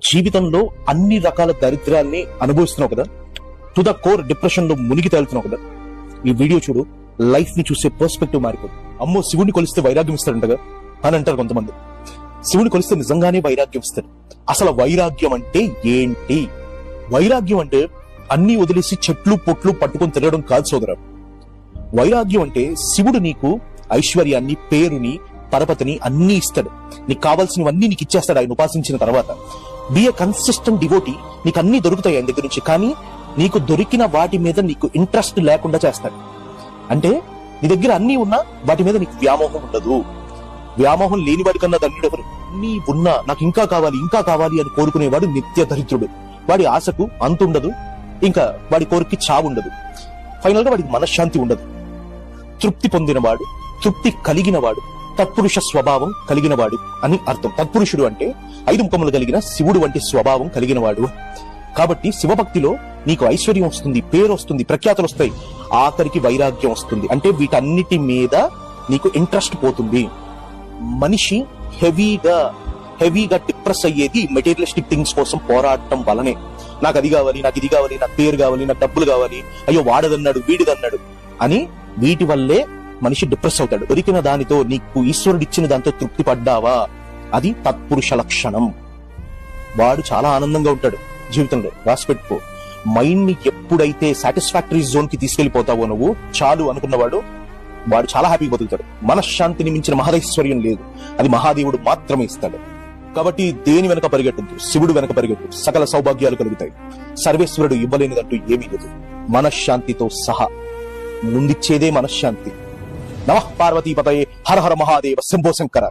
జీవితంలో అన్ని రకాల దరిద్రాన్ని అనుభవిస్తున్నావు కదా, టు ద కోర్ డిప్రెషన్ లో మునిగి తేలుతున్నావు కదా, ఈ వీడియో చూడు, లైఫ్ ని చూసే పర్స్పెక్టివ్ మారిపోతుంది. అమ్మో శివుడిని కొలిస్తే వైరాగ్యం ఇస్తాడంటగా అని అంటారు కొంతమంది. శివుని కొలిస్తే నిజంగానే వైరాగ్యం ఇస్తాడు. అసలు వైరాగ్యం అంటే ఏంటి? వైరాగ్యం అంటే అన్ని వదిలేసి చెట్లు పొట్లు పట్టుకొని తిరగడం కాదు సోదరా. వైరాగ్యం అంటే శివుడు నీకు ఐశ్వర్యాన్ని, పేరుని, పరపతిని అన్ని ఇస్తాడు. నీకు కావాల్సినవన్నీ నీకు ఇచ్చేస్తాడు ఆయన ఉపాసించిన తర్వాత. Be a consistent devotee. నీకు అన్ని దొరుకుతాయి ఆయన దగ్గర నుంచి, కానీ నీకు దొరికిన వాటి మీద నీకు ఇంట్రెస్ట్ లేకుండా చేస్తాడు. అంటే నీ దగ్గర అన్ని ఉన్నా వాటి మీద నీకు వ్యామోహం ఉండదు. వ్యామోహం లేని వాడి కన్నా ధన్యుడెవరు? నీ ఉన్నా నాకు ఇంకా కావాలి ఇంకా కావాలి అని కోరుకునేవాడు నిత్య దరిద్రుడు. వాడి ఆశకు అంతుండదు, ఇంకా వాడి కోరికకి చావుండదు. ఫైనల్ గా వాడికి మనశ్శాంతి ఉండదు. తృప్తి పొందినవాడు, తృప్తి కలిగినవాడు, తత్పురుష స్వభావం కలిగినవాడు అని అర్థం. తత్పురుషుడు అంటే 5 ముఖములు కలిగిన శివుడు వంటి స్వభావం కలిగినవాడు. కాబట్టి శివభక్తిలో నీకు ఐశ్వర్యం వస్తుంది, పేరు వస్తుంది, ప్రఖ్యాతులు వస్తాయి, ఆఖరికి వైరాగ్యం వస్తుంది. అంటే వీటన్నిటి మీద నీకు ఇంట్రెస్ట్ పోతుంది. మనిషి హెవీగా డిప్రెస్ అయ్యేది మెటీరియలిస్టిక్ థింగ్స్ కోసం పోరాడటం వలనే. నాకు అది కావాలి, నాకు ఇది కావాలి, నాకు పేరు కావాలి, నాకు డబ్బులు కావాలి, అయ్యో వాడదన్నాడు వీడిదన్నాడు అని వీటి వల్లే మనిషి డిప్రెస్ అవుతాడు. దొరికిన దానితో, నీకు ఈశ్వరుడు ఇచ్చిన దాంతో తృప్తి పడ్డావా, అది తత్పురుష లక్షణం. వాడు చాలా ఆనందంగా ఉంటాడు జీవితంలో. రాసిపెట్టుకో. మైండ్ ని ఎప్పుడైతే సాటిస్ఫాక్టరీ జోన్ కి తీసుకెళ్లిపోతావో నువ్వు, చాలు అనుకున్నవాడు వాడు చాలా హ్యాపీగా బతుకుతాడు. మనశ్శాంతిని మించిన మహదైశ్వర్యం లేదు, అది మహాదేవుడు మాత్రమే ఇస్తాడు. కాబట్టి దేని వెనక పరిగెట్టద్దు, శివుడు వెనక పరిగెట్టు, సకల సౌభాగ్యాలు కలుగుతాయి. సర్వేశ్వరుడు ఇవ్వలేనిదంటూ ఏమీ లేదు. మనశ్శాంతితో సహా ముందిచ్చేదే మనశ్శాంతి. నమః పార్వతీపతయే హర హర మహాదేవ శంభో శంకర.